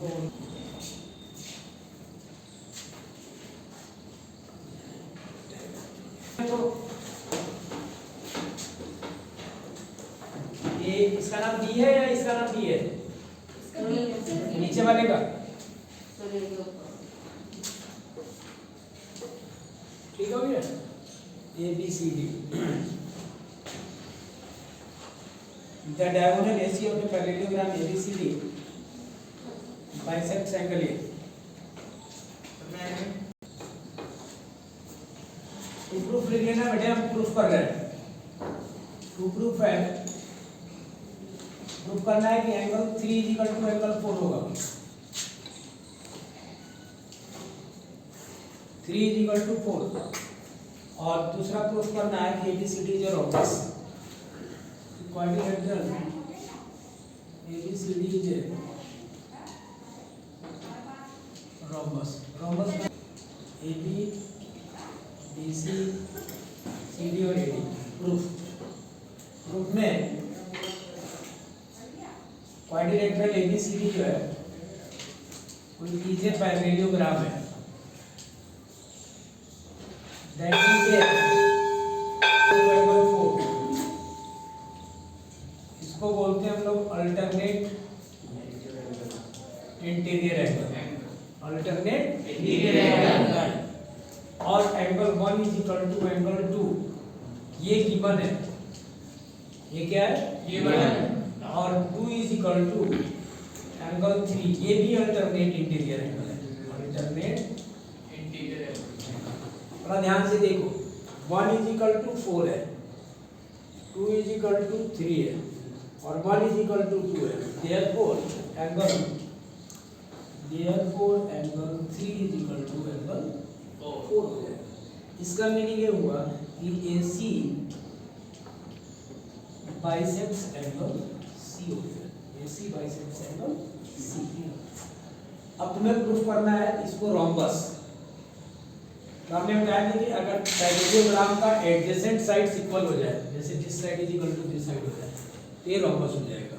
ये इसका नाम बी है या इसका नाम बी है? नीचे वाले का ठीक हो गया। A B C D the diagonal AC of the parallelogram ABCD bisects angle A। Proof लिख लेना बेटे, हम प्रूफ कर रहे हैं। टू प्रूफ है, प्रूफ करना है कि एंगल 3 इक्वल टू एंगल 4 होगा। 3 इक्वल टू 4। और दूसरा प्रूफ करना है कि ABCD is rhombus. Quadrilateral ABCD is rhombus. Rhombus AB BC CD और AD। प्रूफ में क्वाड्रिलेटरल ABCD जो है कोई ईजे पैरेललोग्राम है। That is angle 4। इसको बोलते हैं हम लोग alternate interior angle. Alternate interior angle. और angle 1 is equal to angle 2 ये गिवन है। ये क्या है? गिवन है। और 2 इज इक्वल टू एंगल 3 ये भी अल्टरनेट इंटीरियर एंगल है। Alternate interior angle. थोड़ा ध्यान से देखो, 1 इज इक्वल टू 4 है, 2 इज इक्वल टू 3 है और 1 इज इक्वल टू 2 है। Therefore angle 3 is equal to angle 4 हो जाएगा। इसका मीनिंग ये हुआ कि AC बाइसेप्स एंगल C हो गया। AC biceps angle C। अब तुम्हें प्रूफ करना है इसको रोम्बस। तो हमने बताया कि अगर पैरेललोग्राम का एडजेसेंट साइड्स इक्वल हो जाए, जैसे this side is equal to this side हो जाए, तो ये रोम्बस हो जाएगा।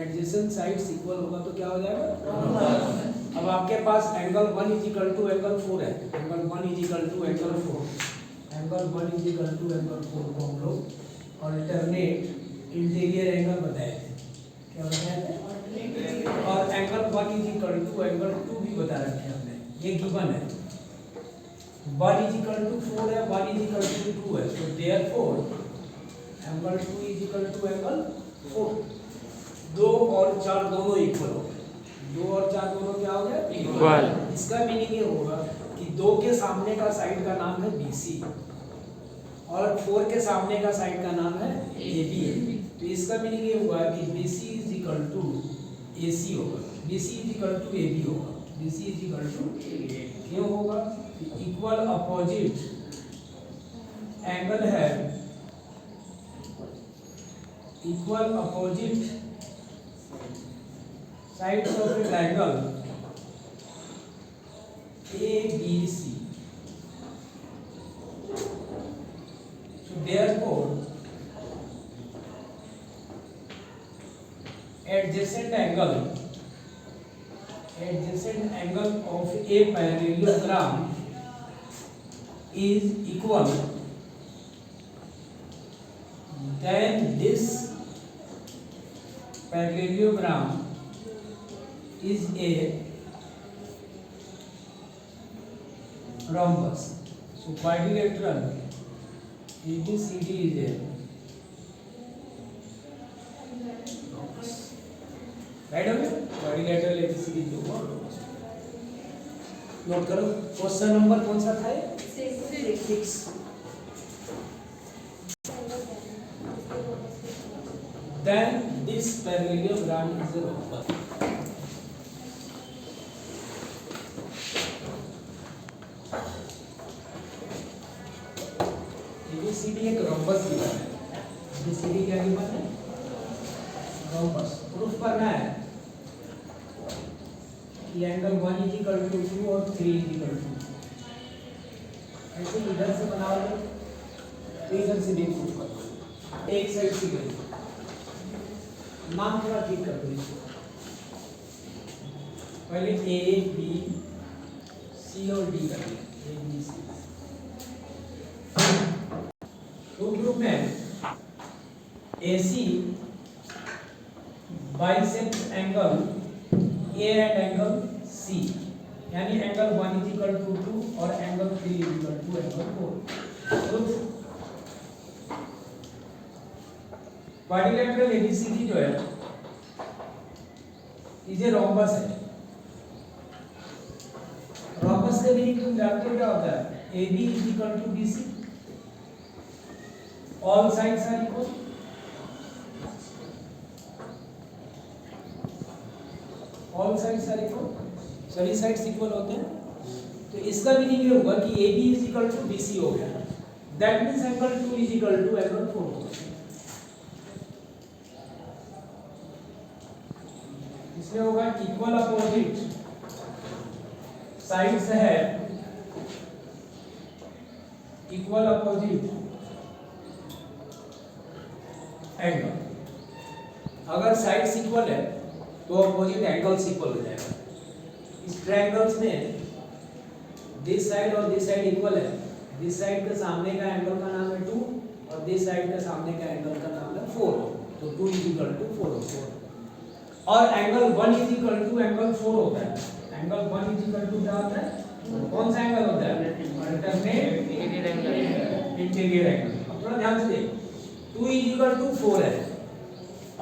एडजेसेंट साइड्स इक्वल होगा तो क्या हो जाएगा? रोम्बस। अब आपके पास angle 1 is equal to angle 4 है। Angle 1 is equal to angle 4। Angle 1 is equal to angle 4 को हम लोग अल्टरनेट इंटीरियर एंगल बताए थे। क्या बताए थे? और angle 1 is equal to angle 2 भी बता रखे हमने, ये गिवन है। 1 इज इक्वल टू 4 है, 1 इज इक्वल टू 2 है। So therefore angle 2 is equal to angle 4। 2 और 4 दोनों इक्वल हो गए। 2 और 4 दोनों क्या हो गए? इक्वल। इसका मीनिंग ये होगा कि 2 के सामने का साइड का नाम है BC और 4 के सामने का साइड का नाम है AB। तो इसका मीनिंग ये हुआ कि BC is equal to AC होगा, BC is equal to AB होगा। BC इज इक्वल टू क्यों होगा? इक्वल अपोजिट एंगल है, equal opposite sides of a triangle ABC। So therefore adjacent angle of a parallelogram is equal, then this parallelogram is a rhombus. So quadrilateral ABCD is a rhombus. Right हो गया? Quadrilateral ABCD जो हुआ rhombus। Note करो, question number कौन सा था ये? 6। Then this parallelogram is a rhombus. ABCD एक रोम्बस गिवन है। ABCD क्या गिवन है? रोम्बस। प्रूफ करना है कि एंगल 1 इज इक्वल टू 2 और 3 इज इक्वल टू। ऐसे इधर से बनाओगे तो इधर से भी प्रूफ कर दो। एक साइड से गई, नाम थोड़ा ठीक कर दो इसको। पहले ए बी सी और डी कर लें, A B C. Two group में AC bisects angle A and angle C, यानी एंगल 1 इज इक्वल टू 2 और angle 3 is equal to angle 4। तो क्वाड्रिलेटरल ABCD जो है ये रोम्बस है। रोम्बस के मीनिंग तुम जानते हो क्या होता है? AB is equal to BC, all sides are equal. All sides are equal, सभी साइड्स इक्वल होते हैं। तो इसका मीनिंग ये होगा कि AB is equal to BC हो गया, that means angle 2 is equal to angle 4 होगा। इसमें होगा इक्वल अपोजिट साइड्स है, इक्वल अपोजिट एंगल। अगर साइड्स इक्वल है तो अपोजिट एंगल्स इक्वल हो जाएगा। इस ट्रायंगल्स में दिस साइड और दिस साइड इक्वल है। दिस साइड के सामने का एंगल का नाम है 2 और दिस साइड के सामने का एंगल का नाम है 4। तो 2 इज इक्वल टू 4 और angle 1 is equal to angle 4 होता है। एंगल 1 इज इक्वल टू क्या होता है? कौन सा एंगल होता है? Alternate interior angle. अब थोड़ा ध्यान से देखो, 2 इज इक्वल टू 4 है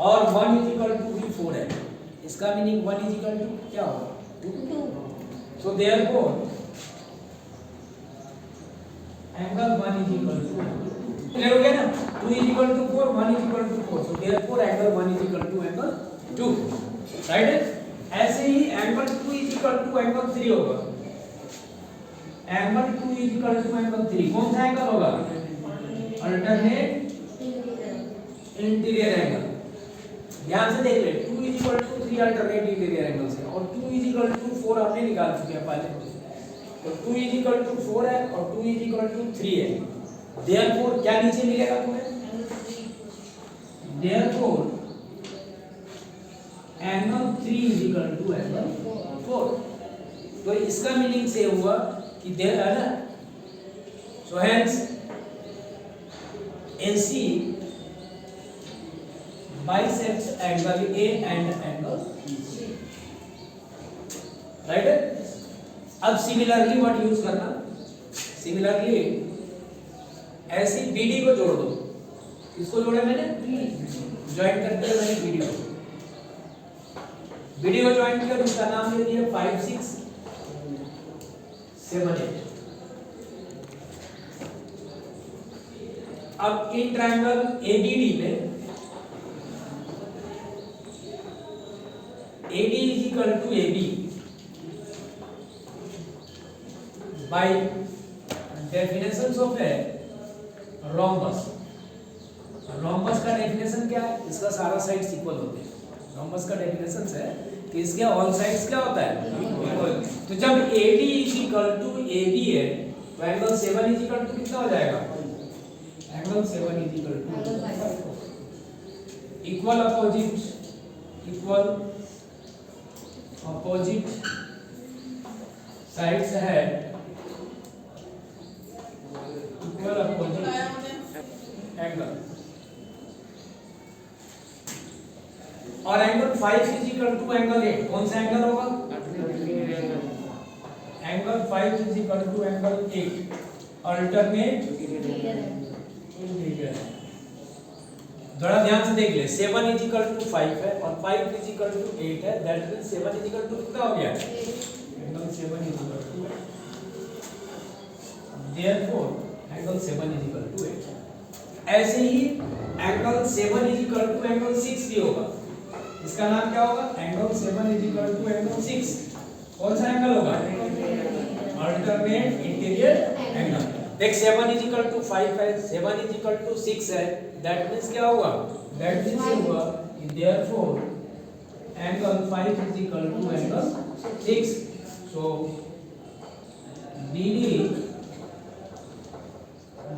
और 1 इज इक्वल टू भी 4 है। इसका मीनिंग 1 इज इक्वल टू क्या होगा? 2। So therefore angle 1 is equal to, clear हो गया ना? 2 is equal to 4, 1 is equal to 4। So therefore angle 1 is equal to angle 2, right है? ऐसे ही angle 2 is equal to angle 3 होगा। Angle 2 is equal to angle 3 कौन सा angle होगा? Alternate interior angle. ध्यान से देख ले, 2 is equal to 3 alternate interior angle से और 2 इज इक्वल टू 4 हमने निकाल चुके हैं पहले। तो 2 इज इक्वल टू 4 है और 2 इज इक्वल टू 3 है। देयरफॉर क्या नीचे मिलेगा तुम्हें? Therefore angle 3 is equal to angle 4। तो इसका मीनिंग से हुआ कि देयर है ना, so hence AC bisects angle A and angle C, right है? अब सिमिलरली व्हाट यूज करना? सिमिलरली ऐसे BD को जोड़ दो। किसको जोड़ा मैंने? ज्वाइन कर दिया मैंने BD को। BD को ज्वाइन किया तो उसका नाम ले दिया 5 6 7 8। अब इन ट्रायंगल ABD में AD is equal to AB by definitions of a rhombus। rhombus का डेफिनेशन क्या है? इसका सारा साइड्स इक्वल होते हैं। rhombus का डेफिनेशन है कि इसके ऑल साइड्स क्या होता है? इक्वल। तो जब AD is equal to AB है तो एंगल 7 is equal to कितना हो जाएगा? Angle 7 is equal to equal opposite sides है, इक्वल अपोजिट एंगल। और angle 5 is equal to angle 8 कौन सा एंगल होगा? Angle 5 is equal to angle 8 alternate interior. थोड़ा ध्यान से देख ले, 7 इज इक्वल टू 5 है और 5 इज इक्वल टू 8 है, that means 7 is equal to कितना हो गया? Angle 7 is equal to, therefore angle 7 is equal to 8। ऐसे ही angle 7 is equal to angle 6 भी होगा। इसका नाम क्या होगा? Angle 7 is equal to angle 6। कौन सा एंगल होगा? Alternate interior angle. देख 7 इज इक्वल टू 5 है, 7 इज इक्वल टू 6 है, दैट मींस क्या होगा? दैट मींस ये हुआ कि therefore angle 5 is equal to angle 6। So BD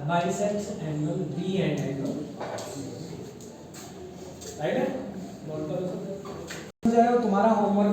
bisects angle B and angle, right है? नोट करो। तुम्हारा होमवर्क